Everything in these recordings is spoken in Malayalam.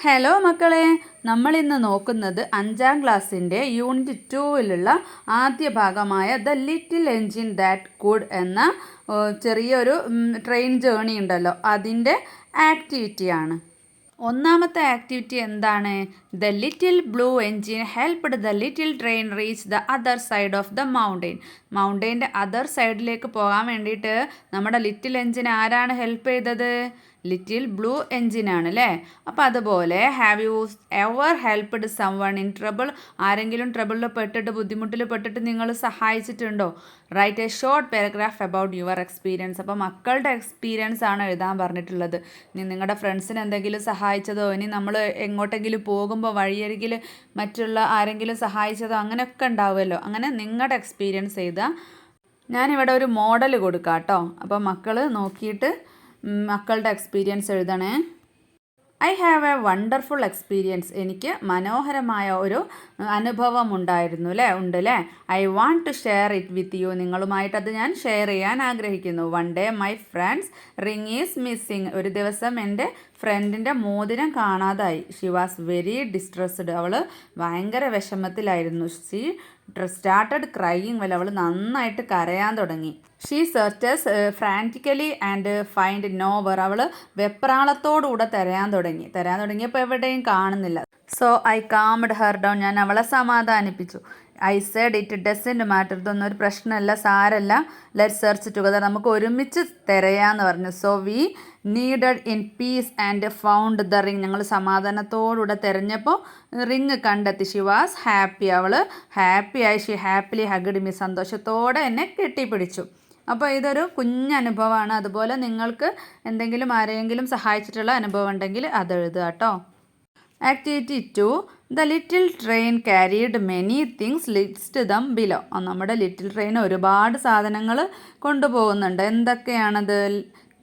ഹലോ മക്കളെ, നമ്മളിന്ന് നോക്കുന്നത് 5ാം ക്ലാസ്സിൻ്റെ യൂണിറ്റ് 2-ലുള്ള ആദ്യ ഭാഗമായ the little engine that could എന്ന ചെറിയൊരു ട്രെയിൻ ജേണി ഉണ്ടല്ലോ, അതിൻ്റെ ആക്ടിവിറ്റിയാണ്. ഒന്നാമത്തെ ആക്ടിവിറ്റി എന്താണ്? The little blue engine helped the little train reach the other side of the mountain. മൗണ്ടെയിൻ്റെ അതർ സൈഡിലേക്ക് പോകാൻ വേണ്ടിയിട്ട് നമ്മുടെ ലിറ്റിൽ എൻജിൻ ആരാണ് ഹെൽപ്പ് ചെയ്തത്? ലിറ്റിൽ ബ്ലൂ എൻജിനാണ് അല്ലേ? അപ്പോൾ അതുപോലെ have you ever helped someone in trouble? ആരെങ്കിലും ട്രബിളിൽ പെട്ടിട്ട് ബുദ്ധിമുട്ടിൽ പെട്ടിട്ട് നിങ്ങൾ സഹായിച്ചിട്ടുണ്ടോ? Write a short paragraph about your experience. അപ്പോൾ മക്കളുടെ എക്സ്പീരിയൻസ് ആണ് എഴുതാൻ പറഞ്ഞിട്ടുള്ളത്. ഇനി നിങ്ങളുടെ ഫ്രണ്ട്സിന് എന്തെങ്കിലും സഹായിച്ചതോ, ഇനി നമ്മൾ എങ്ങോട്ടെങ്കിലും പോകുമ്പോൾ വഴിയരികിൽ മറ്റുള്ള ആരെങ്കിലും സഹായിച്ചതോ അങ്ങനെയൊക്കെ ഉണ്ടാവുമല്ലോ. അങ്ങനെ നിങ്ങളുടെ എക്സ്പീരിയൻസ് എഴുതുക. ഞാനിവിടെ ഒരു മോഡൽ കൊടുക്കാം കേട്ടോ. അപ്പോൾ മക്കൾ നോക്കിയിട്ട് മക്കളുടെ എക്സ്പീരിയൻസ് എഴുതണേ. I have a wonderful experience. എനിക്ക് മനോഹരമായ ഒരു അനുഭവം ഉണ്ടായിരുന്നു അല്ലേ, ഉണ്ട് അല്ലേ. I want to share it with you. നിങ്ങളുമായിട്ടത് ഞാൻ ഷെയർ ചെയ്യാൻ ആഗ്രഹിക്കുന്നു. One day my friend's ring is missing. ഒരു ദിവസം എൻ്റെ ഫ്രണ്ടിൻ്റെ മോതിരം കാണാതായി. She was very distressed. അവൾ ഭയങ്കര വിഷമത്തിലായിരുന്നു. She started crying well. അവൾ നന്നായിട്ട് കരയാൻ തുടങ്ങി. She searches frantically and find nowhere. അവൾ വെപ്രാളത്തോടുകൂടെ തിരയാൻ തുടങ്ങിയപ്പോൾ എവിടെയും കാണുന്നില്ല. So I calmed her down. ഞാൻ അവളെ സമാധാനിപ്പിച്ചു. I said it doesn't matter. ഇതൊന്നും ഒരു പ്രശ്നമല്ല, സാരല്ല. Let search together. നമുക്ക് ഒരുമിച്ച് തിരയാന്ന് പറഞ്ഞു. So we needed in peace and found the ring. ഞങ്ങൾ സമാധാനത്തോടുകൂടെ തിരഞ്ഞപ്പോൾ റിങ് കണ്ടെത്തി. She was happy. അവൾ ഹാപ്പിയായി. She happily hugged me. സന്തോഷത്തോടെ എന്നെ കെട്ടിപ്പിടിച്ചു. അപ്പോൾ ഇതൊരു കുഞ്ഞനുഭവമാണ്. അതുപോലെ നിങ്ങൾക്ക് എന്തെങ്കിലും ആരെങ്കിലും സഹായിച്ചിട്ടുള്ള അനുഭവം ഉണ്ടെങ്കിൽ അത് എഴുതുക കേട്ടോ. Activity 2. The little train carried many things, list them below. നമ്മുടെ ലിറ്റിൽ ട്രെയിൻ ഒരുപാട് സാധനങ്ങൾ കൊണ്ടുപോകുന്നുണ്ട്. എന്തൊക്കെയാണത്?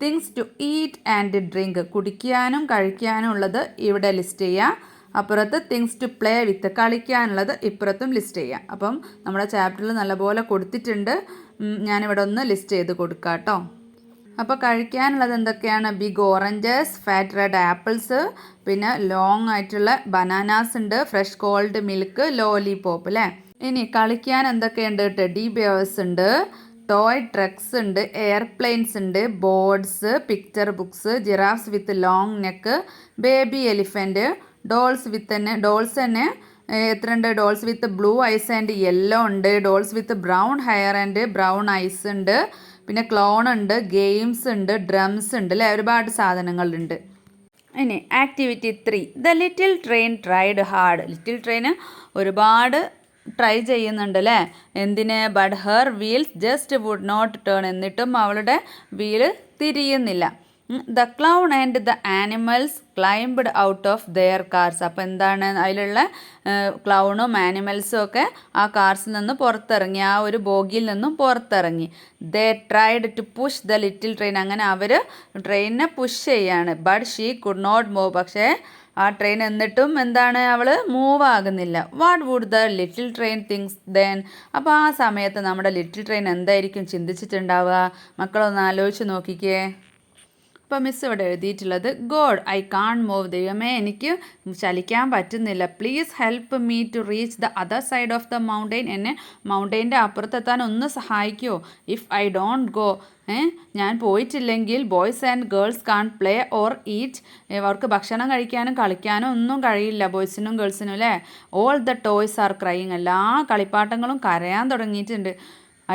Things to eat and drink. കുടിക്കാനും കഴിക്കാനും ഉള്ളത് ഇവിടെ ലിസ്റ്റ് ചെയ്യുക. അപ്പുറത്ത് തിങ്സ് ടു പ്ലേ വിത്ത്, കളിക്കാനുള്ളത് ഇപ്പുറത്തും ലിസ്റ്റ് ചെയ്യുക. അപ്പം നമ്മുടെ ചാപ്റ്ററിൽ നല്ലപോലെ കൊടുത്തിട്ടുണ്ട്. ഞാനിവിടെ ഒന്ന് ലിസ്റ്റ് ചെയ്ത് കൊടുക്കാം കേട്ടോ. അപ്പോൾ കഴിക്കാനുള്ളത് എന്തൊക്കെയാണ്? Big oranges, fat red apples, പിന്നെ ലോങ് ആയിട്ടുള്ള ബനാനാസ് ഉണ്ട്, ഫ്രഷ് കോൾഡ് മിൽക്ക്, ലോലിപോപ്പ് അല്ലേ. ഇനി കളിക്കാൻ എന്തൊക്കെയുണ്ട്? ടെഡി ബിയേഴ്സ് ഉണ്ട്, ടോയ് ട്രക്സ് ഉണ്ട്, എയർപ്ലെയിൻസ് ഉണ്ട്, boards, picture books, giraffes with long neck, baby elephant, dolls തന്നെ എത്ര ഉണ്ട്? Dolls with blue eyes and yellow ഉണ്ട്, dolls with brown hair and brown eyes ഉണ്ട്, പിന്നെ ക്ലോൺ ഉണ്ട്, ഗെയിംസ് ഉണ്ട്, ഡ്രംസ് ഉണ്ട് അല്ലേ. ഒരുപാട് സാധനങ്ങളുണ്ട്. ഇനി activity 3. The little train tried hard. Little ട്രെയിന് ഒരുപാട് ട്രൈ ചെയ്യുന്നുണ്ട് അല്ലേ. എന്തിന്? But her wheels just would not turn. എന്നിട്ടും അവളുടെ വീല് തിരിയുന്നില്ല. The clown and the animals climbed out of their cars. അപ്പോൾ എന്താണ്? അതിലുള്ള ക്ലൗണും ആനിമൽസും ഒക്കെ ആ കാർസിൽ നിന്ന് പുറത്തിറങ്ങി, ആ ഒരു ബോഗിയിൽ നിന്നും പുറത്തിറങ്ങി. They tried to push the little train. അങ്ങനെ അവർ ട്രെയിനിനെ പുഷ് ചെയ്യാണ്. But she could not move. പക്ഷേ ആ ട്രെയിൻ എന്നിട്ടും എന്താണ്? അവൾ മൂവ് ആകുന്നില്ല. What would the little train thinks then? അപ്പോൾ ആ സമയത്ത് നമ്മുടെ ലിറ്റിൽ ട്രെയിൻ എന്തായിരിക്കും ചിന്തിച്ചിട്ടുണ്ടാവുക? മക്കളൊന്ന് ആലോചിച്ച് നോക്കിക്കേ. അപ്പോൾ മിസ് ഇവിടെ എഴുതിയിട്ടുള്ളത്, ഗോഡ് ഐ കാൺ മൂവ്. ദൈവമേ, എനിക്ക് ചലിക്കാൻ പറ്റുന്നില്ല. Please help me to reach the other side of the mountain. എന്നെ മൗണ്ടെയിൻ്റെ അപ്പുറത്തെത്താൻ ഒന്ന് സഹായിക്കുമോ? ഇഫ് ഐ ഡോണ്ട് ഗോ, ഞാൻ പോയിട്ടില്ലെങ്കിൽ boys and girls can't play or eat. അവർക്ക് ഭക്ഷണം കഴിക്കാനും കളിക്കാനും ഒന്നും കഴിയില്ല, ബോയ്സിനും ഗേൾസിനും അല്ലേ. All the toys are crying. എല്ലാ കളിപ്പാട്ടങ്ങളും കരയാൻ തുടങ്ങിയിട്ടുണ്ട്.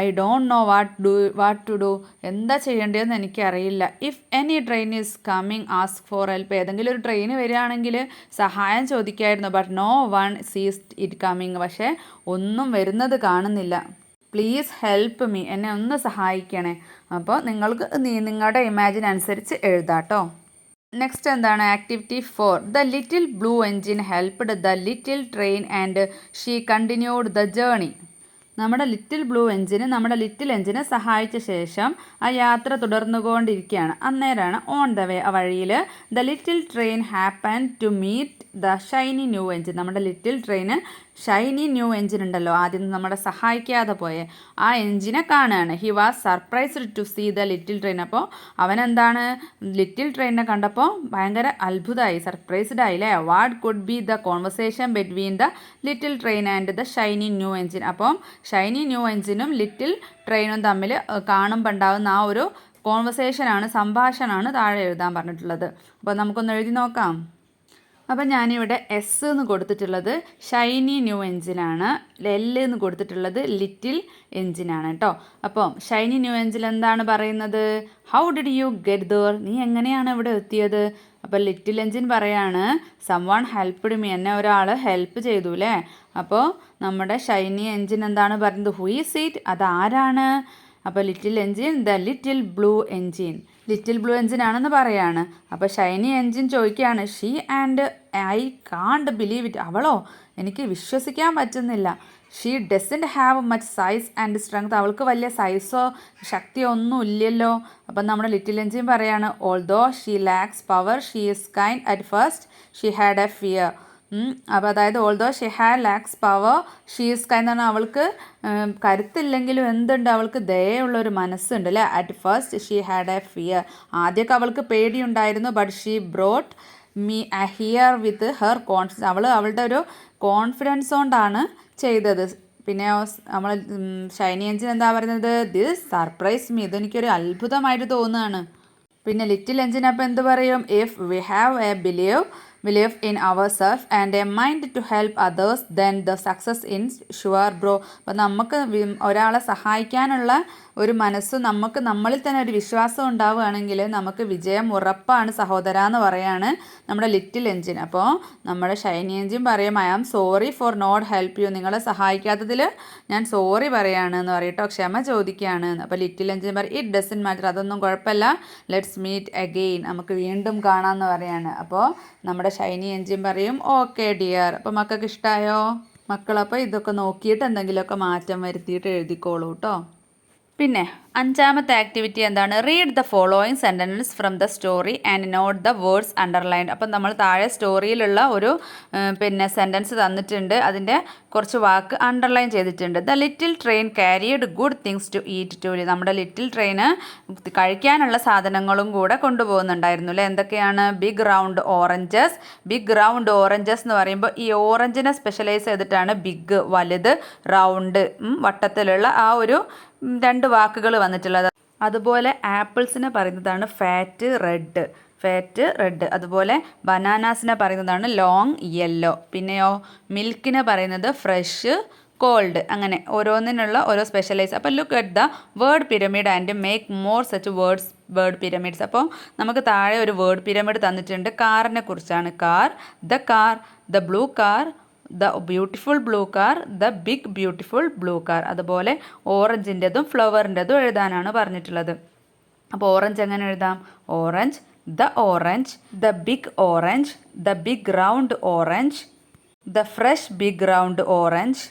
I don't know what to do. എന്താ ചെയ്യേണ്ടതെന്ന് എനിക്കറിയില്ല. If any train is coming ask for help. ഏതെങ്കിലും ഒരു ട്രെയിൻ വരികയാണെങ്കിൽ സഹായം ചോദിക്കായിരുന്നു. But no one sees it coming. പക്ഷേ ഒന്നും വരുന്നത് കാണുന്നില്ല. Please help me. എന്നെ ഒന്ന് സഹായിക്കണേ. അപ്പോൾ നിങ്ങൾക്ക് നിങ്ങളുടെ ഇമാജിൻ അനുസരിച്ച് എഴുതാട്ടോ. നെക്സ്റ്റ് എന്താണ്? Activity 4. The little blue engine helped the little train and she continued the journey. നമ്മുടെ ലിറ്റിൽ എൻജിനെ സഹായിച്ച ശേഷം ആ യാത്ര തുടർന്നുകൊണ്ടിരിക്കുകയാണ്. അന്നേരമാണ് ഓൺ ദ വേ, ആ വഴിയിൽ the little train happen to meet the shiny new engine. നമ്മുടെ ലിറ്റിൽ ട്രെയിന് ഷൈനി ന്യൂ എൻജിൻ ഉണ്ടല്ലോ, ആദ്യം നമ്മളെ സഹായിക്കാതെ പോയ ആ എൻജിനെ കാണുകയാണ്. He was surprised to see the little train. അപ്പോൾ അവനെന്താണ് ലിറ്റിൽ ട്രെയിനിനെ കണ്ടപ്പോൾ ഭയങ്കര അത്ഭുതമായി, സർപ്രൈസ്ഡ് ആയില്ലേ. What could be the conversation between the little train and the shiny new engine. അപ്പം ഷൈനി ന്യൂ എൻജിനും ലിറ്റിൽ ട്രെയിനും തമ്മിൽ കാണുമ്പോൾ ഉണ്ടാകുന്ന ആ ഒരു കോൺവെർസേഷനാണ്, സംഭാഷണമാണ് താഴെ എഴുതാൻ പറഞ്ഞിട്ടുള്ളത്. അപ്പോൾ നമുക്കൊന്ന് എഴുതി നോക്കാം. അപ്പം ഞാനിവിടെ എസ് എന്ന് കൊടുത്തിട്ടുള്ളത് ഷൈനി ന്യൂ എൻജിനാണ്, എൽ എന്ന് കൊടുത്തിട്ടുള്ളത് ലിറ്റിൽ എൻജിനാണ് കേട്ടോ. അപ്പം ഷൈനി ന്യൂ എൻജിൻ എന്താണ് പറയുന്നത്? How did you get there? നീ എങ്ങനെയാണ് ഇവിടെ എത്തിയത്? അപ്പോൾ ലിറ്റിൽ എൻജിൻ പറയാണ് സം വൺ ഹെൽപ്ഡ് മീ, എന്നെ ഒരാൾ ഹെൽപ്പ് ചെയ്തു അല്ലേ. അപ്പോൾ നമ്മുടെ ഷൈനി എൻജിൻ എന്താണ് പറയുന്നത്? Who is it? അതാരാണ്? അപ്പോൾ little engine the little blue engine, little blue engine ആണെന്ന് പറയാണ്. അപ്പോൾ ഷൈനി എൻജിൻ ചോദിക്കുകയാണ് she and I can't believe it. അവളോ? എനിക്ക് വിശ്വസിക്കാൻ പറ്റുന്നില്ല. She doesn't have much size and strength. അവൾക്ക് വലിയ സൈസോ ശക്തിയോ ഒന്നും ഇല്ലല്ലോ. അപ്പം നമ്മുടെ ലിറ്റിൽ എൻജിൻ പറയാണ് although she lacks power she is kind at first she had a fear. അപ്പോൾ അതായത് although she had lakhs power she is kind എന്ന് പറഞ്ഞാൽ അവൾക്ക് കരുത്തില്ലെങ്കിലും എന്തുണ്ട്, അവൾക്ക് ദയുള്ളൊരു മനസ്സുണ്ട് അല്ലേ. At first she had a fear. ആദ്യമൊക്കെ അവൾക്ക് പേടിയുണ്ടായിരുന്നു. But she brought me here with her confidence. അവളുടെ ഒരു കോൺഫിഡൻസ് കൊണ്ടാണ് ചെയ്തത്. പിന്നെ നമ്മൾ ഷൈനി എൻജിൻ എന്താ പറയുന്നത്? ദിസ് സർപ്രൈസ് മീ, ഇതെനിക്കൊരു അത്ഭുതമായിട്ട് തോന്നുകയാണ്. പിന്നെ ലിറ്റിൽ എൻജിൻ അപ്പോൾ എന്ത് പറയും? If we have A believe in ourselves and a mind to help others then the success is sure bro. അപ്പോൾ നമുക്ക് ഒരാളെ സഹായിക്കാനുള്ള ഒരു മനസ്സ്, നമുക്ക് നമ്മളിൽ തന്നെ ഒരു വിശ്വാസം ഉണ്ടാവുകയാണെങ്കിൽ നമുക്ക് വിജയം ഉറപ്പാണ് സഹോദര എന്ന് പറയാണ് നമ്മുടെ ലിറ്റിൽ എൻജിൻ. അപ്പോൾ നമ്മുടെ ഷൈനി എൻജിൻ പറയും I am sorry for not help you, നിങ്ങളെ സഹായിക്കാത്തതിൽ ഞാൻ സോറി പറയാണ് എന്ന് പറയട്ടോ, ക്ഷമ ചോദിക്കുകയാണ്. അപ്പോൾ ലിറ്റിൽ എൻജിൻ പറയും ഇറ്റ് ഡസൻറ്റ് മാറ്റർ, അതൊന്നും കുഴപ്പമില്ല, ലെറ്റ്സ് മീറ്റ് അഗെയിൻ, നമുക്ക് വീണ്ടും കാണാമെന്ന് പറയാണ്. അപ്പോൾ നമ്മുടെ ഷൈനി എൻജിൻ പറയും ഓക്കെ ഡിയർ. അപ്പോൾ മക്കൾക്ക് ഇഷ്ടമായോ? മക്കളപ്പോൾ ഇതൊക്കെ നോക്കിയിട്ട് എന്തെങ്കിലുമൊക്കെ മാറ്റം വരുത്തിയിട്ട് എഴുതിക്കോളൂ കേട്ടോ. പിന്നെ 5ാമത്തെ ആക്ടിവിറ്റി എന്താണ്? Read the following sentence from the story and note the words underlined. അപ്പം നമ്മൾ താഴെ സ്റ്റോറിയിലുള്ള ഒരു സെൻറ്റൻസ് തന്നിട്ടുണ്ട്, അതിൻ്റെ കുറച്ച് വാക്ക് അണ്ടർലൈൻ ചെയ്തിട്ടുണ്ട്. The little train carried good things to eat too. നമ്മുടെ ലിറ്റിൽ ട്രെയിന് കഴിക്കാനുള്ള സാധനങ്ങളും കൂടെ കൊണ്ടുപോകുന്നുണ്ടായിരുന്നു അല്ലേ. എന്തൊക്കെയാണ്? Big round oranges. Big round oranges എന്ന് പറയുമ്പോൾ ഈ ഓറഞ്ചിനെ സ്പെഷ്യലൈസ് ചെയ്തിട്ടാണ് ബിഗ് വലുത്, റൗണ്ട് വട്ടത്തിലുള്ള ആ ഒരു 2 വാക്കുകൾ വന്നിട്ടുള്ളത്. അതുപോലെ ആപ്പിൾസിനെ പറയുന്നതാണ് ഫാറ്റ് റെഡ്. അതുപോലെ ബനാനാസിനെ പറയുന്നതാണ് ലോങ് യെല്ലോ. പിന്നെയോ മിൽക്കിനെ പറയുന്നത് ഫ്രഷ് കോൾഡ്. അങ്ങനെ ഓരോന്നിനുള്ള ഓരോ സ്പെഷ്യലൈസ്. അപ്പോൾ look at the word pyramid and make more such word pyramids. അപ്പോൾ നമുക്ക് താഴെ ഒരു വേർഡ് പിരമിഡ് തന്നിട്ടുണ്ട്. കാറിനെ കുറിച്ചാണ്. Car, the blue car, the beautiful blue car, the big beautiful blue car. അതുപോലെ ഓറഞ്ചിൻ്റെതും ഫ്ലവറിൻ്റെതും എഴുതാനാണ് പറഞ്ഞിട്ടുള്ളത്. അപ്പോൾ ഓറഞ്ച് എങ്ങനെ എഴുതാം? Orange, the big orange, the big round orange, the fresh big round orange,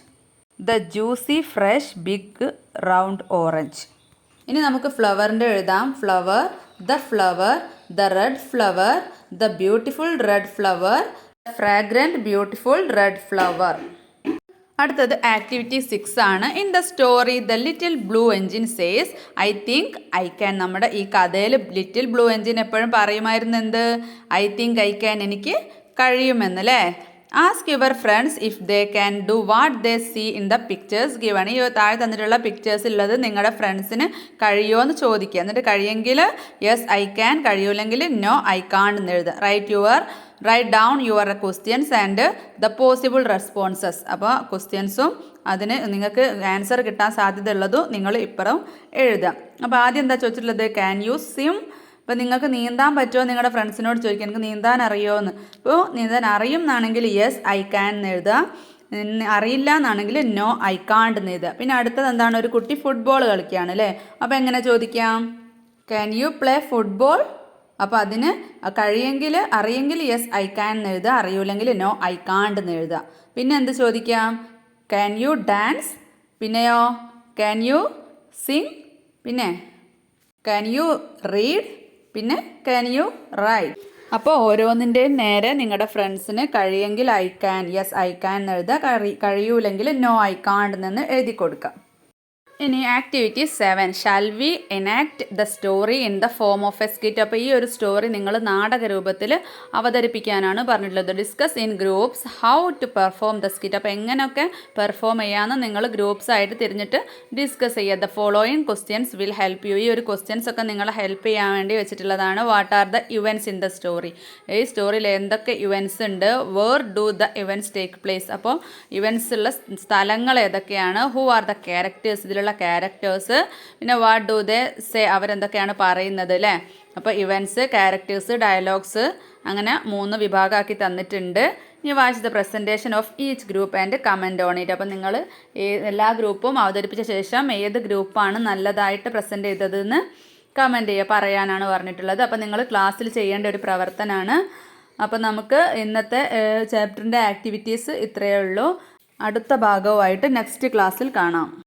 the juicy fresh big round orange. ഇനി നമുക്ക് ഫ്ലവറിൻ്റെ എഴുതാം. Flower, the red flower, the beautiful red flower, fragrant beautiful red flower. അടുത്തത് ആക്ടിവിറ്റി 6 ആണ്. In the story the little blue engine says I think I can. നമ്മുടെ ഈ കഥയിൽ ലിറ്റിൽ ബ്ലൂ എൻജിൻ എപ്പോഴും പറയുമായിരുന്നു എന്ത്? ഐ തിങ്ക് ഐ ക്യാൻ, എനിക്ക് കഴിയുമെന്നല്ലേ. Ask your friends if they can do what they see in the pictures given. ഈ താഴെ തന്നിട്ടുള്ള പിക്ചേഴ്സിലുള്ളത് നിങ്ങളുടെ ഫ്രണ്ട്സിന് കഴിയുമോ എന്ന് ചോദിക്കുക. എന്നിട്ട് കഴിയെങ്കിൽ യെസ് ഐ ക്യാൻ, കഴിയൂല്ലെങ്കിൽ നോ ഐ കാണ്ട് എന്ന് എഴുതുക. Write down your questions and the possible responses. അപ്പോൾ ക്വസ്റ്റ്യൻസും അതിന് നിങ്ങൾക്ക് ആൻസർ കിട്ടാൻ സാധ്യതയുള്ളതും നിങ്ങൾ ഇപ്പുറം എഴുതാം. അപ്പോൾ ആദ്യം എന്താ ചോദിച്ചിട്ടുള്ളത്? Can you swim. അപ്പോൾ നിങ്ങൾക്ക് നീന്താൻ പറ്റുമോ? നിങ്ങളുടെ ഫ്രണ്ട്സിനോട് ചോദിക്കുക എനിക്ക് നീന്താൻ അറിയുമോ എന്ന്. അപ്പോൾ നീന്താൻ അറിയും എന്നാണെങ്കിൽ യെസ് ഐ ക്യാൻ എന്ന് എഴുതുക. അറിയില്ല എന്നാണെങ്കിൽ നോ ഐ കാണ്ട് എന്ന് എഴുതുക. പിന്നെ അടുത്തത് എന്താണ്? ഒരു കുട്ടി ഫുട്ബോൾ കളിക്കുകയാണ് അല്ലേ. അപ്പോൾ എങ്ങനെ ചോദിക്കാം? Can you play football. അപ്പോൾ അതിന് കഴിയെങ്കിൽ അറിയെങ്കിൽ യെസ് ഐ ക്യാൻ എന്ന് എഴുതുക, അറിയില്ലെങ്കിൽ നോ ഐ കാണ്ട് എന്ന് എഴുതുക. പിന്നെ എന്ത് ചോദിക്കാം? Can you dance. പിന്നെയോ ക്യാൻ യു സിങ്. പിന്നെ ക്യാൻ യു റീഡ്. പിന്നെ ക്യാൻ യു റൈറ്റ്. അപ്പോൾ ഓരോന്നിൻ്റെയും നേരെ നിങ്ങളുടെ ഫ്രണ്ട്സിന് കഴിയെങ്കിൽ I can, yes I can എന്ന് എഴുതുക, കഴിയൂലെങ്കിൽ നോ ഐ കാണ്ട് എന്ന് എഴുതി കൊടുക്കുക. ഇനി activity 7, shall we enact the story in the form of a skit. അപ്പോൾ ഈ ഒരു സ്റ്റോറി നിങ്ങൾ നാടക രൂപത്തിൽ അവതരിപ്പിക്കാനാണ് പറഞ്ഞിട്ടുള്ളത്. Discuss in groups how to perform the skit. അപ്പോൾ എങ്ങനെയൊക്കെ പെർഫോം ചെയ്യാമെന്ന് നിങ്ങൾ ഗ്രൂപ്പ്സ് ആയിട്ട് തിരിഞ്ഞിട്ട് ഡിസ്കസ് ചെയ്യുക. The following questions will help you. ഈ ഒരു ക്വസ്റ്റ്യൻസ് ഒക്കെ നിങ്ങളെ ഹെൽപ്പ് ചെയ്യാൻ വേണ്ടി വെച്ചിട്ടുള്ളതാണ്. What are the events in the story. ഈ സ്റ്റോറിയിൽ എന്തൊക്കെ ഇവൻറ്റ്സ് ഉണ്ട്. Where do the events take place. അപ്പോൾ ഇവൻറ്റ്സ് ഉള്ള സ്ഥലങ്ങൾ ഏതൊക്കെയാണ്. ഹൂ ആർ ദ ക്യാരക്ടേഴ്സ്, ഇതിലുള്ള ക്യാരക്ടേഴ്സ്. പിന്നെ വാട്ട് ഡു ദേ സേ, അവരെന്തൊക്കെയാണ് പറയുന്നത് അല്ലേ. അപ്പോൾ ഇവൻറ്റ്സ്, ക്യാരക്ടേഴ്സ്, ഡയലോഗ്സ്, അങ്ങനെ 3 വിഭാഗമാക്കി തന്നിട്ടുണ്ട്. ഇനി watch the presentation of each group and comment on it. അപ്പോൾ നിങ്ങൾ എല്ലാ ഗ്രൂപ്പും അവതരിപ്പിച്ച ശേഷം ഏത് ഗ്രൂപ്പാണ് നല്ലതായിട്ട് പ്രസൻറ്റ് ചെയ്തതെന്ന് കമൻറ്റ് ചെയ്യുക, പറയാനാണ് പറഞ്ഞിട്ടുള്ളത്. അപ്പോൾ നിങ്ങൾ ക്ലാസ്സിൽ ചെയ്യേണ്ട ഒരു പ്രവർത്തനമാണ്. അപ്പോൾ നമുക്ക് ഇന്നത്തെ ചാപ്റ്ററിൻ്റെ ആക്ടിവിറ്റീസ് ഇത്രയേ ഉള്ളൂ. അടുത്ത ഭാഗവുമായിട്ട് നെക്സ്റ്റ് ക്ലാസ്സിൽ കാണാം.